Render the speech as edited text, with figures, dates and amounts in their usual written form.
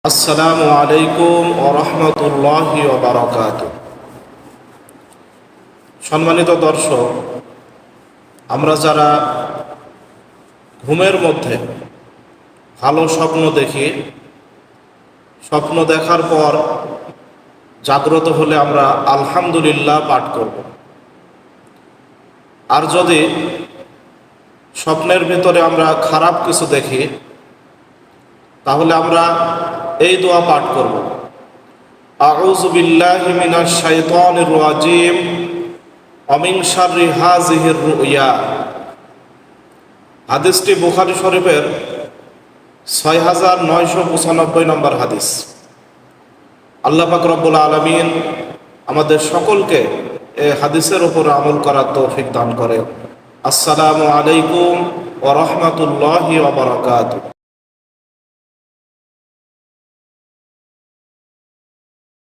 আসসালামু আলাইকুম ওয়া রাহমাতুল্লাহি ওয়া বারাকাতুহু। সম্মানিত দর্শক, আমরা যারা ঘুমের মধ্যে ভালো স্বপ্ন দেখি, স্বপ্ন দেখার পর জাগ্রত হলে আমরা আলহামদুলিল্লাহ পাঠ করব। আর যদি স্বপ্নের ভিতরে আমরা খারাপ কিছু দেখি, তাহলে আমরা এই দোয়া পাঠ করব, আউযু বিল্লাহি মিনাশ শাইতানির রাজিম ওয়া মিন শাররি হাযিহির রুইয়া। হাদিসটি বুখারী শরীফের ৬৯৯৫ নম্বর হাদিস। আল্লাহ পাক রব্বুল আলামিন আমাদের সকলকে এই হাদিসের উপর আমল করার তৌফিক দান করে। আসসালামু আলাইকুম ওয়া রাহমাতুল্লাহি ওয়া বারাকাতুহু।